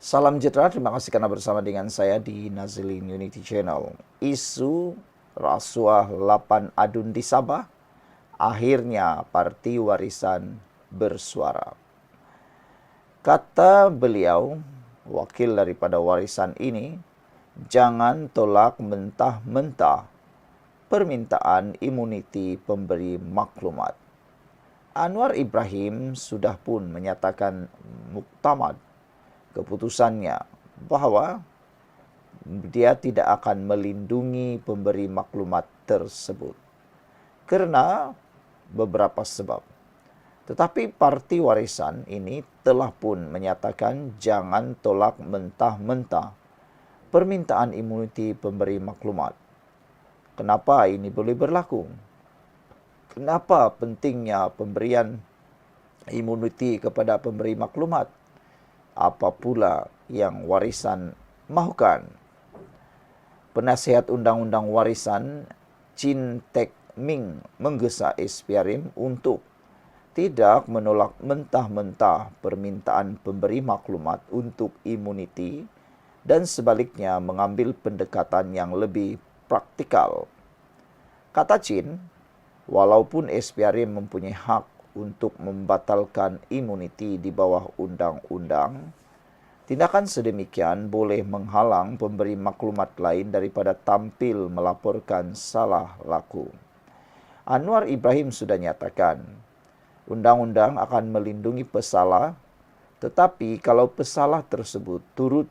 Salam sejahtera, terima kasih karena bersama dengan saya di Nazilin Unity Channel. Isu rasuah 8 adun di Sabah, akhirnya parti warisan bersuara. Kata beliau, wakil daripada warisan ini, jangan tolak mentah-mentah permintaan imuniti pemberi maklumat. Anwar Ibrahim sudah pun menyatakan muktamad keputusannya bahwa dia tidak akan melindungi pemberi maklumat tersebut karena beberapa sebab. Tetapi parti warisan ini telah pun menyatakan jangan tolak mentah-mentah permintaan imuniti pemberi maklumat. Kenapa ini boleh berlaku? Kenapa pentingnya pemberian imuniti kepada pemberi maklumat? Apa pula yang warisan mahukan? Penasihat Undang-Undang Warisan Chin Tek Ming menggesa SPRM untuk tidak menolak mentah-mentah permintaan pemberi maklumat untuk imuniti dan sebaliknya mengambil pendekatan yang lebih praktikal. Kata Chin, walaupun SPRM mempunyai hak untuk membatalkan imuniti di bawah undang-undang, tindakan sedemikian boleh menghalang pemberi maklumat lain daripada tampil melaporkan salah laku. Anwar Ibrahim sudah nyatakan, undang-undang akan melindungi pesalah, tetapi kalau pesalah tersebut turut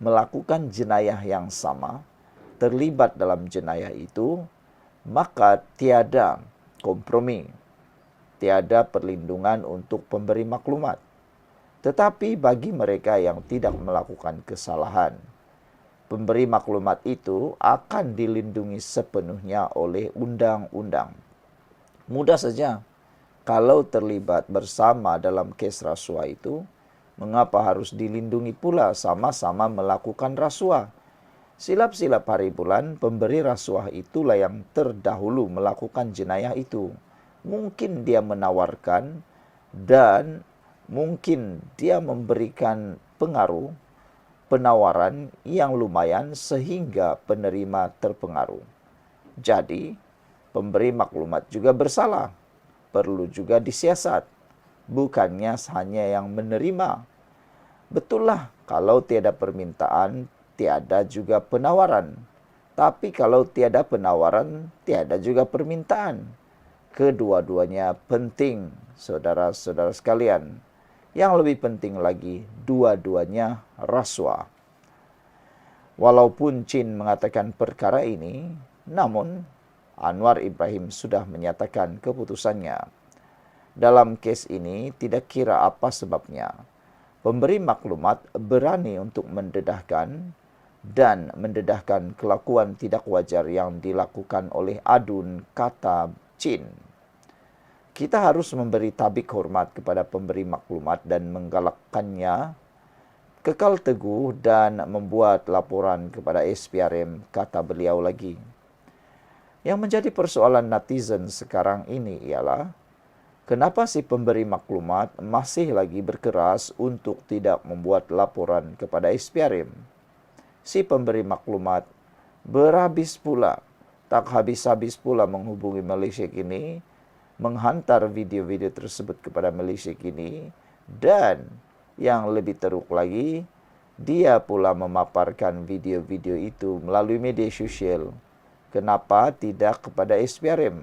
melakukan jenayah yang sama, terlibat dalam jenayah itu, maka tiada kompromi, tiada perlindungan untuk pemberi maklumat. Tetapi bagi mereka yang tidak melakukan kesalahan, pemberi maklumat itu akan dilindungi sepenuhnya oleh undang-undang. Mudah saja, kalau terlibat bersama dalam kes rasuah itu, mengapa harus dilindungi pula sama-sama melakukan rasuah? Silap-silap hari bulan, pemberi rasuah itulah yang terdahulu melakukan jenayah itu. Mungkin dia menawarkan dan mungkin dia memberikan pengaruh, penawaran yang lumayan sehingga penerima terpengaruh. Jadi, pemberi maklumat juga bersalah, perlu juga disiasat, bukannya hanya yang menerima. Betullah kalau tiada permintaan, tiada juga penawaran. Tapi kalau tiada penawaran, tiada juga permintaan. Kedua-duanya penting, saudara-saudara sekalian. Yang lebih penting lagi, dua-duanya rasuah. Walaupun Chin mengatakan perkara ini, namun Anwar Ibrahim sudah menyatakan keputusannya. Dalam kes ini tidak kira apa sebabnya, pemberi maklumat berani untuk mendedahkan kelakuan tidak wajar yang dilakukan oleh adun, kata Chin. Kita harus memberi tabik hormat kepada pemberi maklumat dan menggalakkannya kekal teguh dan membuat laporan kepada SPRM, kata beliau lagi. Yang menjadi persoalan netizen sekarang ini ialah, kenapa si pemberi maklumat masih lagi berkeras untuk tidak membuat laporan kepada SPRM? Si pemberi maklumat berhabis pula, tak habis-habis pula menghubungi Malaysia kini, menghantar video-video tersebut kepada Malaysia kini, dan yang lebih teruk lagi, dia pula memaparkan video-video itu melalui media sosial. Kenapa tidak kepada SPRM?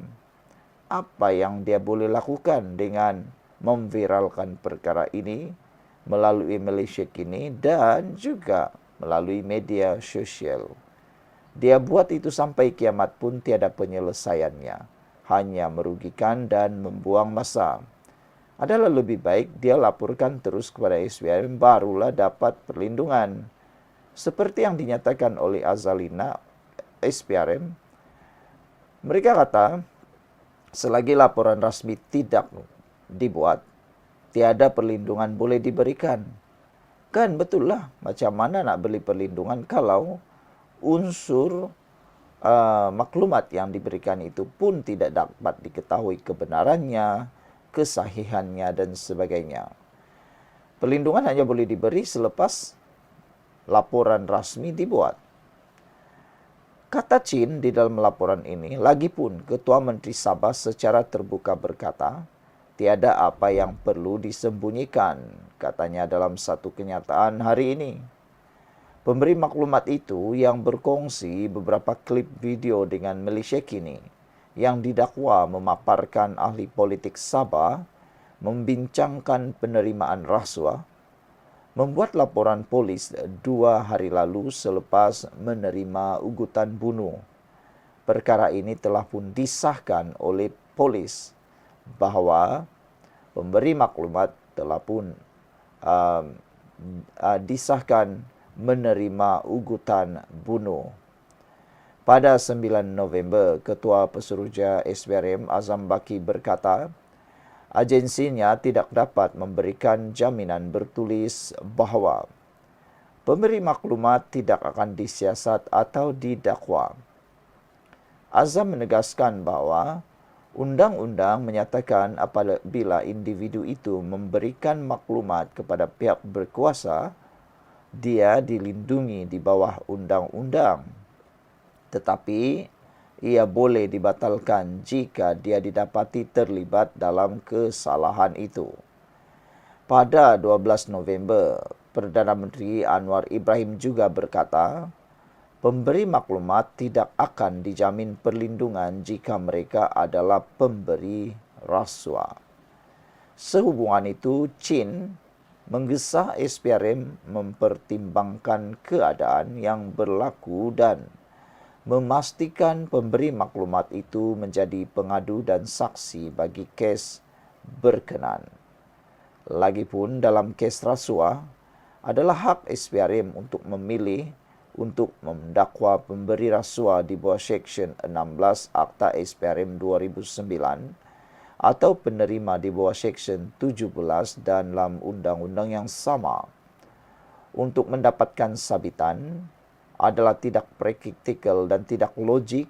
Apa yang dia boleh lakukan dengan memviralkan perkara ini melalui Malaysia kini dan juga melalui media sosial? Dia buat itu sampai kiamat pun tiada penyelesaiannya, hanya merugikan dan membuang masa. Adalah lebih baik dia laporkan terus kepada SPRM, barulah dapat perlindungan. Seperti yang dinyatakan oleh Azalina SPRM, mereka kata, selagi laporan rasmi tidak dibuat, tiada perlindungan boleh diberikan. Kan betul lah, macam mana nak beri perlindungan kalau unsur maklumat yang diberikan itu pun tidak dapat diketahui kebenarannya, kesahihannya dan sebagainya. Perlindungan hanya boleh diberi selepas laporan rasmi dibuat. Kata Chin di dalam laporan ini, lagipun Ketua Menteri Sabah secara terbuka berkata, tiada apa yang perlu disembunyikan, katanya dalam satu kenyataan hari ini. Pemberi maklumat itu yang berkongsi beberapa klip video dengan Malaysia Kini yang didakwa memaparkan ahli politik Sabah membincangkan penerimaan rasuah, membuat laporan polis 2 hari lalu selepas menerima ugutan bunuh. Perkara ini telah pun disahkan oleh polis bahawa pemberi maklumat telah pun disahkan menerima ugutan bunuh. Pada 9 November, Ketua Pesuruhjaya SPRM Azam Baki berkata, agensinya tidak dapat memberikan jaminan bertulis bahawa pemberi maklumat tidak akan disiasat atau didakwa. Azam menegaskan bahawa undang-undang menyatakan apabila individu itu memberikan maklumat kepada pihak berkuasa, dia dilindungi di bawah undang-undang. Tetapi ia boleh dibatalkan jika dia didapati terlibat dalam kesalahan itu. Pada 12 November, Perdana Menteri Anwar Ibrahim juga berkata, pemberi maklumat tidak akan dijamin perlindungan jika mereka adalah pemberi rasuah. Sehubungan itu, Chin menggesa SPRM mempertimbangkan keadaan yang berlaku dan memastikan pemberi maklumat itu menjadi pengadu dan saksi bagi kes berkenan. Lagipun dalam kes rasuah, adalah hak SPRM untuk memilih untuk mendakwa pemberi rasuah di bawah Seksyen 16 Akta SPRM 2009 atau penerima di bawah Seksyen 17 dalam undang-undang yang sama. Untuk mendapatkan sabitan adalah tidak praktikal dan tidak logik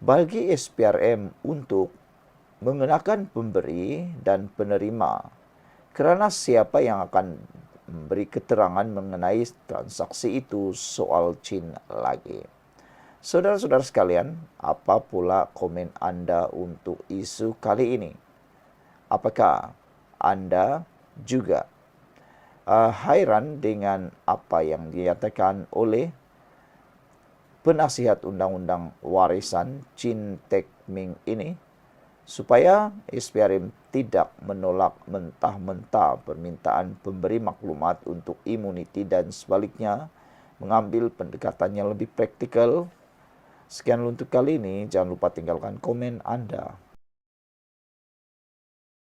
bagi SPRM untuk mengenakan pemberi dan penerima kerana siapa yang akan memberi keterangan mengenai transaksi itu soal Chin lagi. Saudara-saudara sekalian, apa pula komen anda untuk isu kali ini? Apakah anda juga hairan dengan apa yang dinyatakan oleh penasihat undang-undang warisan Chin Tek Ming ini supaya SPRM tidak menolak mentah-mentah permintaan pemberi maklumat untuk imuniti dan sebaliknya mengambil pendekatan yang lebih praktikal? Sekian untuk kali ini, jangan lupa tinggalkan komen anda.